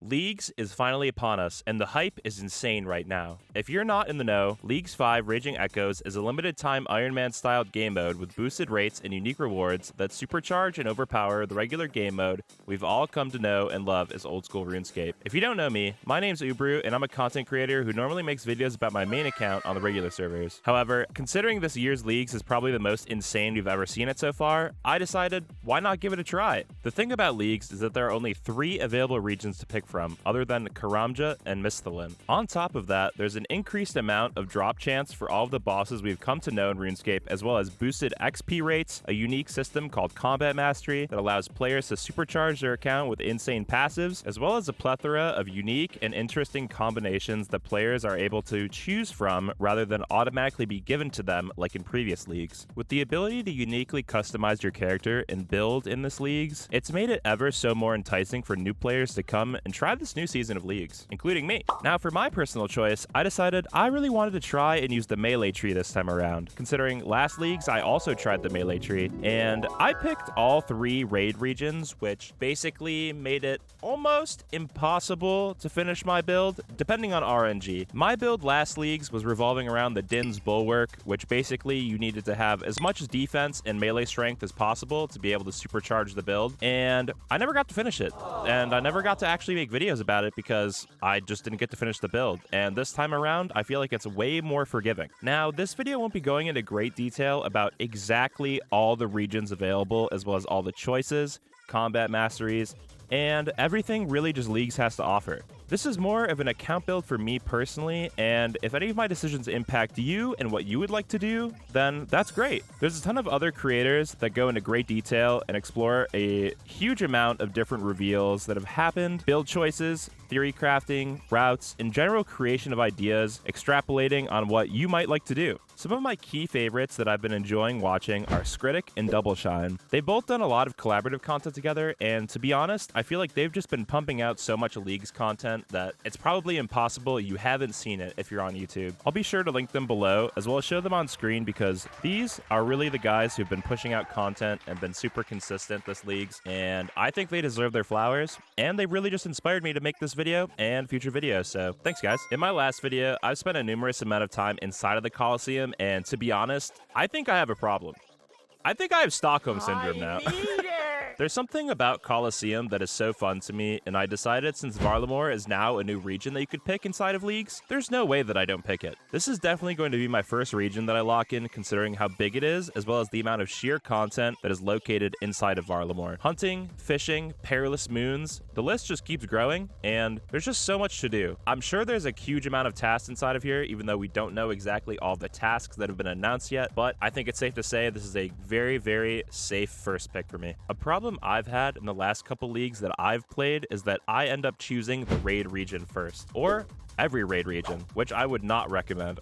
Leagues is finally upon us, and the hype is insane right now. If you're not in the know, Leagues 5 Raging Echoes is a limited-time Iron Man-styled game mode with boosted rates and unique rewards that supercharge and overpower the regular game mode we've all come to know and love as old-school RuneScape. If you don't know me, my name's ubaru, and I'm a content creator who normally makes videos about my main account on the regular servers. However, considering this year's Leagues is probably the most insane we've ever seen it so far, I decided, why not give it a try? The thing about Leagues is that there are only 3 available regions to pick from, other than Karamja and Misthalin. On top of that, there's an increased amount of drop chance for all of the bosses we've come to know in RuneScape, as well as boosted XP rates, a unique system called Combat Mastery that allows players to supercharge their account with insane passives, as well as a plethora of unique and interesting combinations that players are able to choose from rather than automatically be given to them like in previous leagues. With the ability to uniquely customize your character and build in this leagues, it's made it ever so more enticing for new players to come and try this new season of Leagues, including me. Now, for my personal choice, I decided I really wanted to try and use the melee tree this time around. Considering last Leagues, I also tried the melee tree, and I picked all 3 raid regions, which basically made it almost impossible to finish my build, depending on RNG. My build last Leagues was revolving around the Din's Bulwark, which basically you needed to have as much defense and melee strength as possible to be able to supercharge the build, and I never got to finish it, and I never got to actually make videos about it because I just didn't get to finish the build, and this time around I feel like it's way more forgiving. Now, this video won't be going into great detail about exactly all the regions available, as well as all the choices, combat masteries, and everything really just Leagues has to offer. This is more of an account build for me personally, and if any of my decisions impact you and what you would like to do, then that's great. There's a ton of other creators that go into great detail and explore a huge amount of different reveals that have happened, build choices, theory crafting, routes, and general creation of ideas, extrapolating on what you might like to do. Some of my key favorites that I've been enjoying watching are Scritic and Doubleshine. They've both done a lot of collaborative content together, and to be honest, I feel like they've just been pumping out so much Leagues content that it's probably impossible you haven't seen it if you're on YouTube. I'll be sure to link them below, as well as show them on screen, because these are really the guys who've been pushing out content and been super consistent this Leagues, and I think they deserve their flowers, and they really just inspired me to make this video and future videos, so thanks guys. In my last video, I've spent a numerous amount of time inside of the Colosseum, and to be honest, I think I have a problem. I think I have Stockholm Syndrome now. There's something about Colosseum that is so fun to me, and I decided since Varlamore is now a new region that you could pick inside of Leagues, there's no way that I don't pick it. This is definitely going to be my first region that I lock in, considering how big it is, as well as the amount of sheer content that is located inside of Varlamore. Hunting, fishing, perilous moons, the list just keeps growing, and there's just so much to do. I'm sure there's a huge amount of tasks inside of here, even though we don't know exactly all the tasks that have been announced yet, but I think it's safe to say this is a very, very safe first pick for me. A problem I've had in the last couple Leagues that I've played is that I end up choosing the raid region first, or every raid region, which I would not recommend,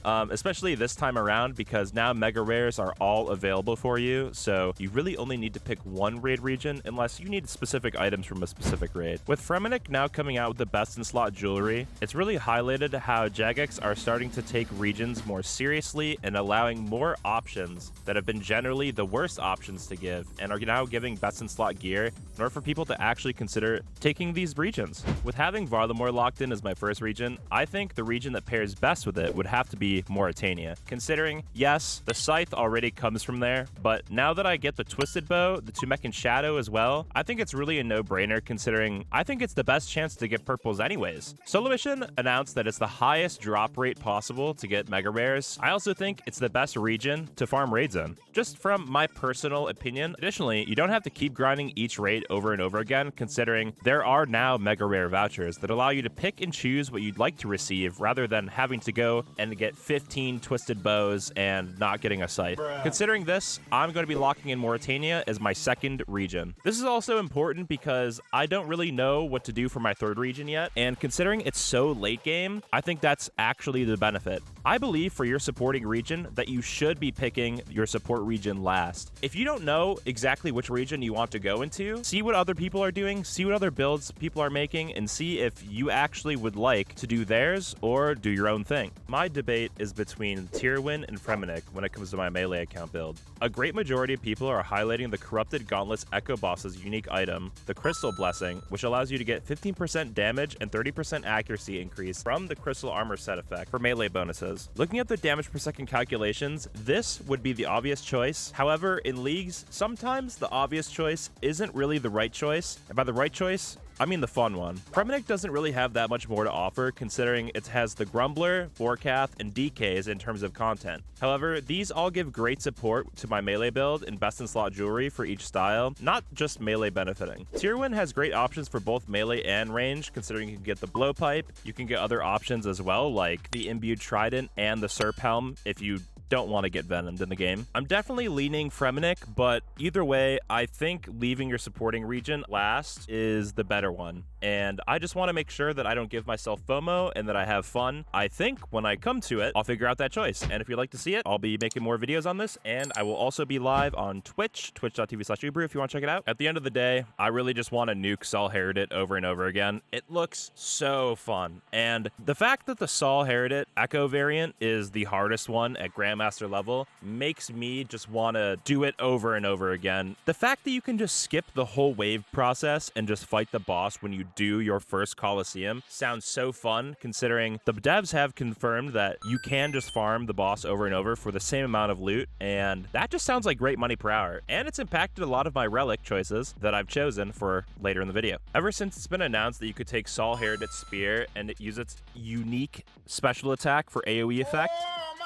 especially this time around, because now mega rares are all available for you, so you really only need to pick one raid region unless you need specific items from a specific raid. With Fremennik now coming out with the best in slot jewelry, it's really highlighted how Jagex are starting to take regions more seriously and allowing more options that have been generally the worst options to give, and are now giving best in slot gear in order for people to actually consider taking these regions. With having Varlamore locked in as my first region, I think the region that pairs best with it would have to be Morytania. Considering, yes, the Scythe already comes from there, but now that I get the Twisted Bow, the Tumekin Shadow as well, I think it's really a no-brainer, considering I think it's the best chance to get purples anyways. SoloMission announced that it's the highest drop rate possible to get mega rares. I also think it's the best region to farm raids in, just from my personal opinion. Additionally, you don't have to keep grinding each raid over and over again, considering there are now mega rare vouchers that allow you to pick and choose what you'd like to receive, rather than having to go and get 15 twisted bows and not getting a scythe. Considering this, I'm going to be locking in Morytania as my second region. This is also important because I don't really know what to do for my third region yet, and considering it's so late game, I think that's actually the benefit. I believe for your supporting region that you should be picking your support region last. If you don't know exactly which region you want to go into, see what other people are doing, see what other builds people are making, and see if you actually would like like to do theirs or do your own thing. My debate is between Tyrwin and Fremenic when it comes to my melee account build. A great majority of people are highlighting the Corrupted Gauntlet's Echo Boss's unique item, the Crystal Blessing, which allows you to get 15% damage and 30% accuracy increase from the Crystal Armor set effect for melee bonuses. Looking at the damage per second calculations, this would be the obvious choice. However, in leagues, sometimes the obvious choice isn't really the right choice. And by the right choice, I mean the fun one. Fremenic doesn't really have that much more to offer, considering it has the Grumbler, Vorkath, and DKs in terms of content. However, these all give great support to my melee build and best-in-slot jewelry for each style, not just melee benefiting. Tyrwin has great options for both melee and range, considering you can get the Blowpipe. You can get other options as well, like the Imbued Trident and the Serp Helm if you don't want to get venomed in the game. I'm definitely leaning Fremenic, but either way, I think leaving your supporting region last is the better one. And I just want to make sure that I don't give myself FOMO and that I have fun. I think when I come to it, I'll figure out that choice. And if you'd like to see it, I'll be making more videos on this, and I will also be live on Twitch, twitch.tv/ubaru if you want to check it out. At the end of the day, I really just want to nuke Sol Heredit over and over again. It looks so fun. And the fact that the Sol Heredit Echo variant is the hardest one at Grandmaster level makes me just want to do it over and over again. The fact that you can just skip the whole wave process and just fight the boss when you do your first Colosseum sounds so fun, considering the devs have confirmed that you can just farm the boss over and over for the same amount of loot, and that just sounds like great money per hour. And it's impacted a lot of my relic choices that I've chosen for later in the video. Ever since it's been announced that you could take Sol Heredit's spear and use its unique special attack for AoE effect,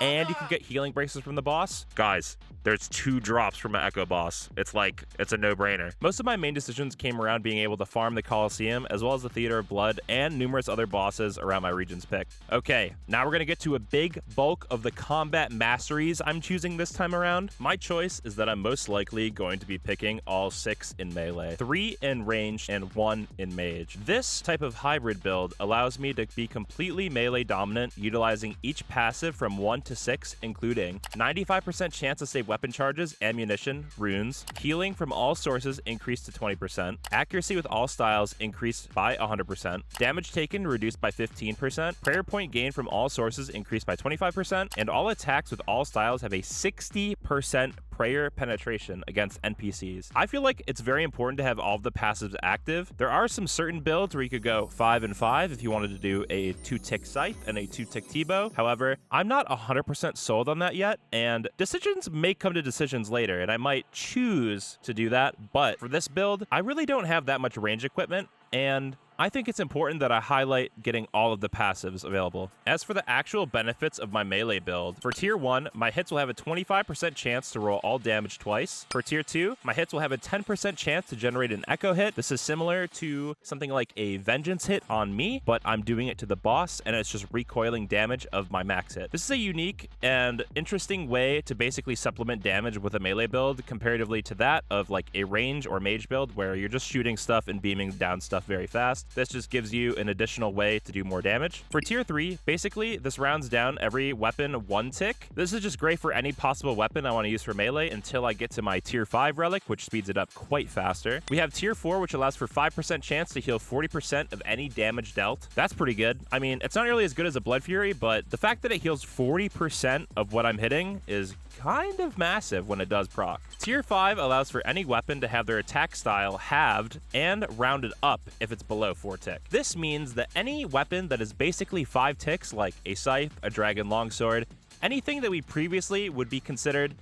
and you can get healing braces from the boss. Guys, there's 2 drops from an Echo boss. It's a no-brainer. Most of my main decisions came around being able to farm the Colosseum, as well as the Theater of Blood, and numerous other bosses around my region's pick. Okay, now we're gonna get to a big bulk of the combat masteries I'm choosing this time around. My choice is that I'm most likely going to be picking all 6 in melee, 3 in range, and 1 in mage. This type of hybrid build allows me to be completely melee dominant, utilizing each passive from 1 to 6, including 95% chance to save weapon charges, ammunition, runes, healing from all sources increased to 20%, accuracy with all styles increased by 100%, damage taken reduced by 15%, prayer point gain from all sources increased by 25%, and all attacks with all styles have a 60% prayer penetration against NPCs. I feel like it's very important to have all of the passives active. There are some certain builds where you could go 5 and 5 if you wanted to do a 2-tick Scythe and a 2-tick T-bow. However, I'm not 100% sold on that yet, and decisions may come to decisions later, and I might choose to do that, but for this build, I really don't have that much range equipment, and I think it's important that I highlight getting all of the passives available. As for the actual benefits of my melee build, for tier 1, my hits will have a 25% chance to roll all damage twice. For tier 2, my hits will have a 10% chance to generate an echo hit. This is similar to something like a vengeance hit on me, but I'm doing it to the boss, and it's just recoiling damage of my max hit. This is a unique and interesting way to basically supplement damage with a melee build comparatively to that of like a range or mage build where you're just shooting stuff and beaming down stuff very fast. This just gives you an additional way to do more damage. For tier 3, basically, this rounds down every weapon 1 tick. This is just great for any possible weapon I want to use for melee until I get to my tier 5 relic, which speeds it up quite faster. We have tier 4, which allows for 5% chance to heal 40% of any damage dealt. That's pretty good. I mean, it's not really as good as a Blood Fury, but the fact that it heals 40% of what I'm hitting is kind of massive when it does proc. Tier 5 allows for any weapon to have their attack style halved and rounded up if it's below 4 tick. This means that any weapon that is basically 5 ticks, like a scythe, a dragon longsword, anything that we previously would be considered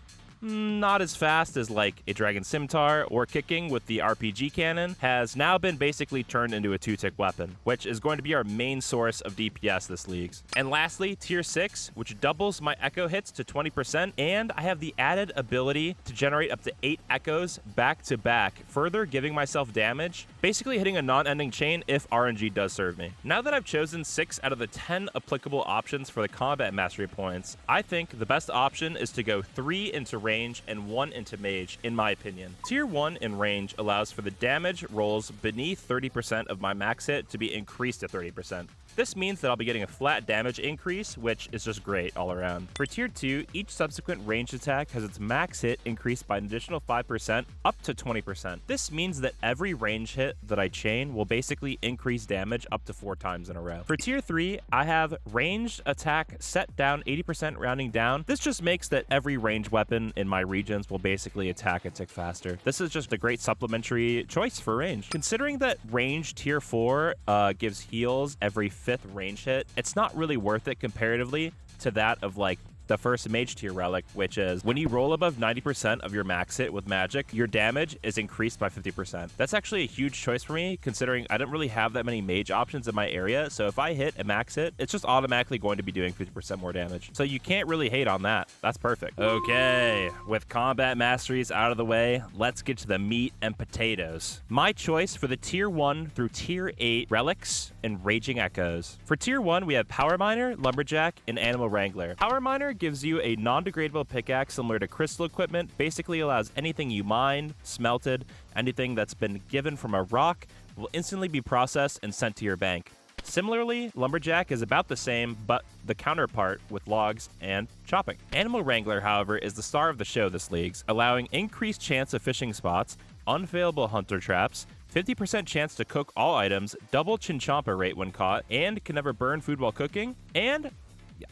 not as fast as like a dragon scimitar or kicking with the RPG cannon, has now been basically turned into a 2-tick weapon, which is going to be our main source of DPS this league. And lastly, tier 6, which doubles my echo hits to 20%, and I have the added ability to generate up to 8 echoes back to back, further giving myself damage, basically hitting a non-ending chain if RNG does serve me. Now that I've chosen 6 out of the 10 applicable options for the combat mastery points, I think the best option is to go 3 into range and 1 into mage, in my opinion. Tier 1 in range allows for the damage rolls beneath 30% of my max hit to be increased to 30%. This means that I'll be getting a flat damage increase, which is just great all around. For tier 2, each subsequent ranged attack has its max hit increased by an additional 5% up to 20%. This means that every range hit that I chain will basically increase damage up to 4 times in a row. For tier 3, I have ranged attack set down 80% rounding down. This just makes that every ranged weapon in my regions will basically attack a tick faster. This is just a great supplementary choice for range. Considering that range tier 4 gives heals every 5th range hit, it's not really worth it comparatively to that of like the first mage tier relic, which is when you roll above 90% of your max hit with magic, your damage is increased by 50%. That's actually a huge choice for me, considering I don't really have that many mage options in my area, so if I hit a max hit, it's just automatically going to be doing 50% more damage. So you can't really hate on that. That's perfect. Okay, with combat masteries out of the way, let's get to the meat and potatoes. My choice for the tier 1 through tier 8 relics and raging echoes. For tier 1, we have Power Miner, Lumberjack, and Animal Wrangler. Power Miner gives you a non-degradable pickaxe similar to crystal equipment, basically allows anything you mined, smelted, anything that's been given from a rock will instantly be processed and sent to your bank. Similarly, Lumberjack is about the same, but the counterpart with logs and chopping. Animal Wrangler, however, is the star of the show this league's, allowing increased chance of fishing spots, unfailable hunter traps, 50% chance to cook all items, double chinchompa rate when caught, and can never burn food while cooking, and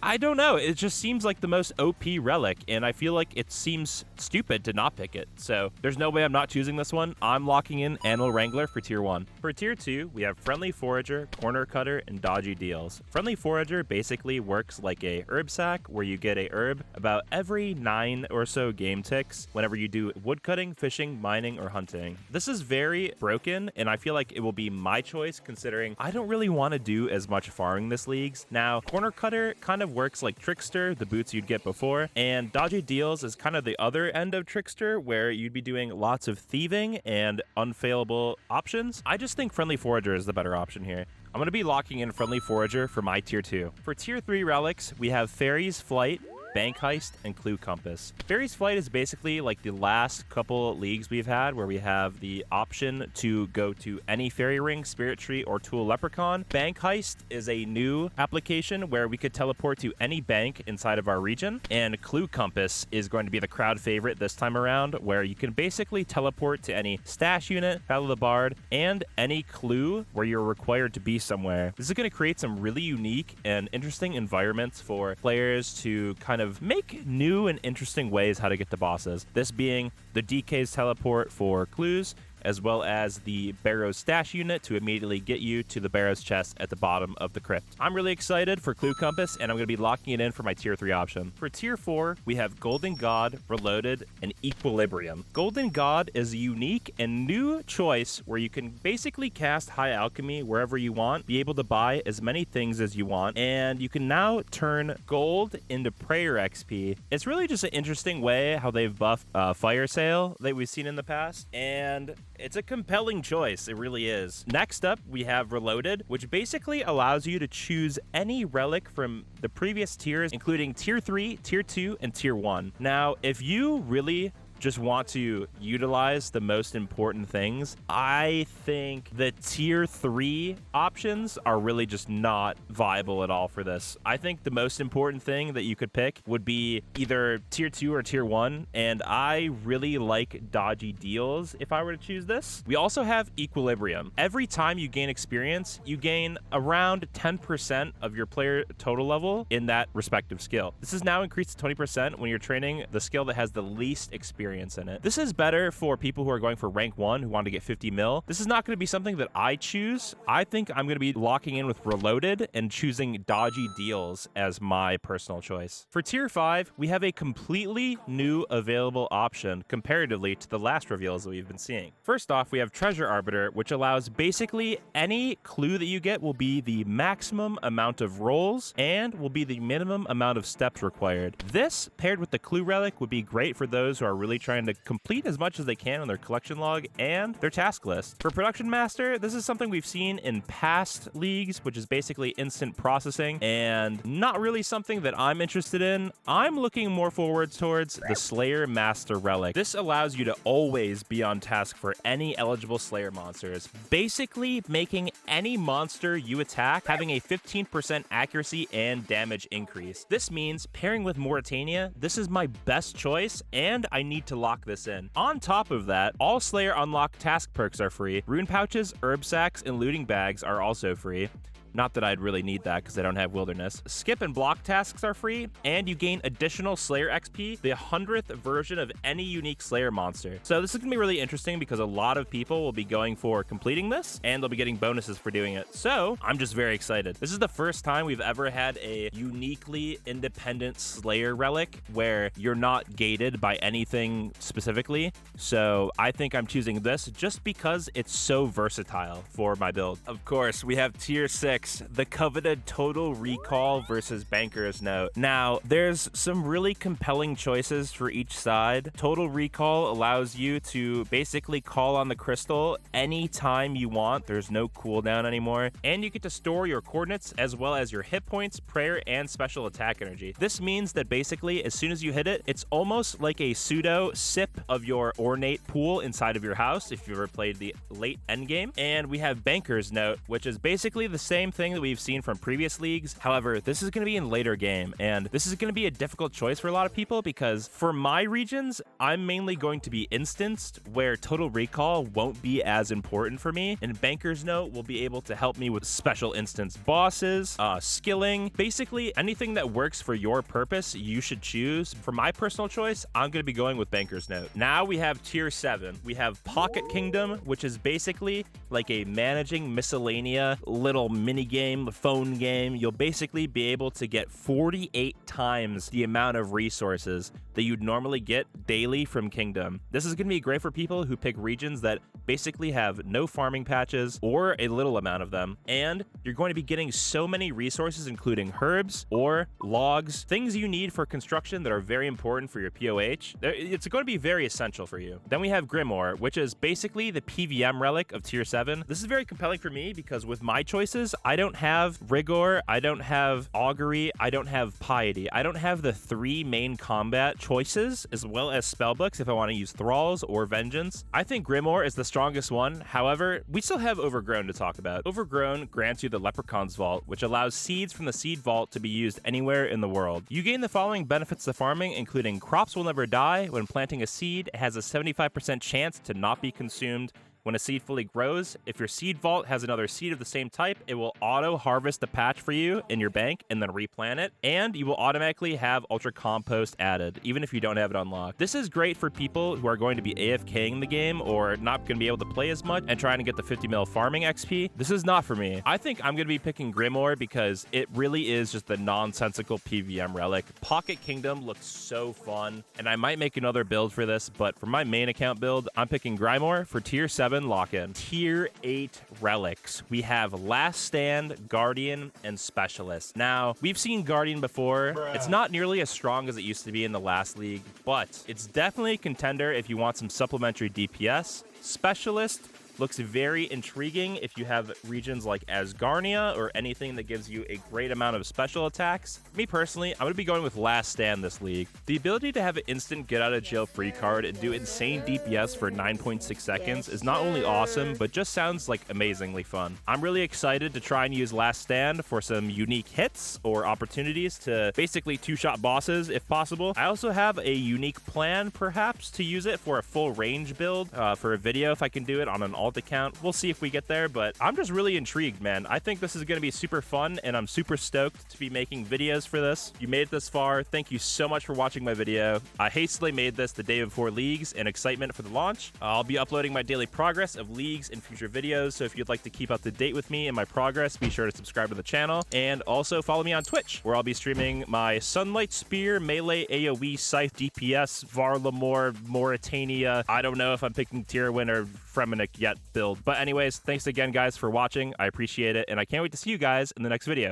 I don't know, it just seems like the most OP relic, and I feel like it seems stupid to not pick it. So there's no way I'm not choosing this one. I'm locking in Animal Wrangler for tier 1. For tier 2, we have Friendly Forager, Corner Cutter, and Dodgy Deals. Friendly Forager basically works like a herb sack, where you get a herb about every 9 or so game ticks whenever you do woodcutting, fishing, mining, or hunting. This is very broken, and I feel like it will be my choice, considering I don't really want to do as much farming this league's. Now, Corner Cutter kind of works like Trickster, the boots you'd get before, and Dodgy Deals is kind of the other end of Trickster, where you'd be doing lots of thieving and unfailable options. I just think Friendly Forager is the better option here. I'm going to be locking in Friendly Forager for my tier 2. For tier 3 relics, we have Fairy's Flight, Bank Heist, and Clue Compass. Fairy's Flight is basically like the last couple leagues we've had where we have the option to go to any fairy ring, spirit tree, or tool leprechaun. Bank Heist is a new application where we could teleport to any bank inside of our region, and Clue Compass is going to be the crowd favorite this time around, where you can basically teleport to any stash unit, Battle of the Bard, and any clue where you're required to be somewhere. This is going to create some really unique and interesting environments for players to kind of make new and interesting ways how to get to bosses. This being the DK's teleport for clues, as well as the Barrow's stash unit to immediately get you to the Barrow's chest at the bottom of the crypt. I'm really excited for Clue Compass, and I'm going to be locking it in for my tier 3 option. For tier 4, we have Golden God, Reloaded, and Equilibrium. Golden God is a unique and new choice where you can basically cast High Alchemy wherever you want, be able to buy as many things as you want, and you can now turn gold into prayer XP. It's really just an interesting way how they've buffed Fire Sale that we've seen in the past, and it's a compelling choice. It really is. Next up, we have Reloaded, which basically allows you to choose any relic from the previous tiers, including tier 3, tier 2, and tier 1. Now, if you really just want to utilize the most important things, I think the tier 3 options are really just not viable at all for this. I think the most important thing that you could pick would be either tier 2 or tier 1, and I really like Dodgy Deals if I were to choose this. We also have Equilibrium. Every time you gain experience, you gain around 10% of your player total level in that respective skill. This is now increased to 20% when you're training the skill that has the least experience in it. This is better for people who are going for rank 1 who want to get 50 mil. This is not going to be something that I choose. I think I'm going to be locking in with Reloaded and choosing Dodgy Deals as my personal choice. For tier 5, we have a completely new available option comparatively to the last reveals that we've been seeing. First off, we have Treasure Arbiter, which allows basically any clue that you get will be the maximum amount of rolls and will be the minimum amount of steps required. This, paired with the clue relic, would be great for those who are really basically trying to complete as much as they can on their collection log and their task list. For Production Master, this is something we've seen in past leagues, which is basically instant processing, and not really something that I'm interested in. I'm looking more forward towards the Slayer Master Relic. This allows you to always be on task for any eligible Slayer monsters, basically making any monster you attack having a 15% accuracy and damage increase. This means pairing with Morytania, this is my best choice, and I need to lock this in. On top of that, all Slayer unlock task perks are free. Rune pouches, herb sacks, and looting bags are also free. Not that I'd really need that because I don't have Wilderness. Skip and block tasks are free, and you gain additional Slayer XP, the 100th version of any unique Slayer monster. So this is going to be really interesting because a lot of people will be going for completing this, and they'll be getting bonuses for doing it. So I'm just very excited. This is the first time we've ever had a uniquely independent Slayer relic where you're not gated by anything specifically. So I think I'm choosing this just because it's so versatile for my build. Of course, we have tier 6. The coveted Total Recall versus Banker's Note. Now, there's some really compelling choices for each side. Total Recall allows you to basically call on the crystal anytime you want. There's no cooldown anymore. And you get to store your coordinates as well as your hit points, prayer, and special attack energy. This means that basically, as soon as you hit it, it's almost like a pseudo sip of your ornate pool inside of your house, if you've ever played the late endgame. And we have Banker's Note, which is basically the same thing that we've seen from previous leagues. However, this is going to be in later game, and this is going to be a difficult choice for a lot of people because for my regions, I'm mainly going to be instanced, where Total Recall won't be as important for me, and Banker's Note will be able to help me with special instance bosses, skilling, basically anything that works for your purpose, you should choose. For my personal choice, I'm going to be going with Banker's Note. Now we have tier 7. We have Pocket Kingdom, which is basically like a managing miscellanea little mini game, phone game. You'll basically be able to get 48 times the amount of resources that you'd normally get daily from Kingdom. This is going to be great for people who pick regions that basically have no farming patches or a little amount of them, and you're going to be getting so many resources, including herbs or logs, things you need for construction that are very important for your POH. It's going to be very essential for you. Then we have Grimoire, which is basically the PVM relic of tier 7. This is very compelling for me because with my choices, I don't have Rigor, I don't have Augury, I don't have Piety. I don't have the 3 main combat choices as well as spellbooks if I want to use Thralls or Vengeance. I think Grimoire is the strongest one. However, we still have Overgrown to talk about. Overgrown grants you the Leprechaun's Vault, which allows seeds from the Seed Vault to be used anywhere in the world. You gain the following benefits to farming, including crops will never die. When planting a seed, it has a 75% chance to not be consumed. When a seed fully grows, if your seed vault has another seed of the same type, it will auto-harvest the patch for you in your bank and then replant it, and you will automatically have Ultra Compost added, even if you don't have it unlocked. This is great for people who are going to be AFKing the game or not going to be able to play as much and trying to get the 50 mil farming XP. This is not for me. I think I'm going to be picking Grimoire because it really is just the nonsensical PVM relic. Pocket Kingdom looks so fun, and I might make another build for this, but for my main account build, I'm picking Grimoire for tier 7 lock-in. Tier 8 relics. We have Last Stand, Guardian, and Specialist. Now, we've seen Guardian before. It's not nearly as strong as it used to be in the last league, but it's definitely a contender if you want some supplementary DPS. Specialist looks very intriguing if you have regions like Asgarnia or anything that gives you a great amount of special attacks. Me personally, I'm going to be going with Last Stand this league. The ability to have an instant get out of jail free card and do insane DPS for 9.6 seconds is not only awesome, but just sounds like amazingly fun. I'm really excited to try and use Last Stand for some unique hits or opportunities to basically two-shot bosses if possible. I also have a unique plan perhaps to use it for a full range build for a video if I can do it on an alt account. We'll see if we get there, but I'm just really intrigued, man. I think this is going to be super fun, and I'm super stoked to be making videos for this. You made it this far. Thank you so much for watching my video. I hastily made this the day before leagues in excitement for the launch. I'll be uploading my daily progress of leagues in future videos, so if you'd like to keep up to date with me and my progress, be sure to subscribe to the channel, and also follow me on Twitch, where I'll be streaming my Sunlight Spear, Melee, AoE, Scythe, DPS, Varlamore, Morytania. I don't know if I'm picking Tyrwin or Fremenic yet build. But anyways, thanks again, guys, for watching. I appreciate it, and I can't wait to see you guys in the next video.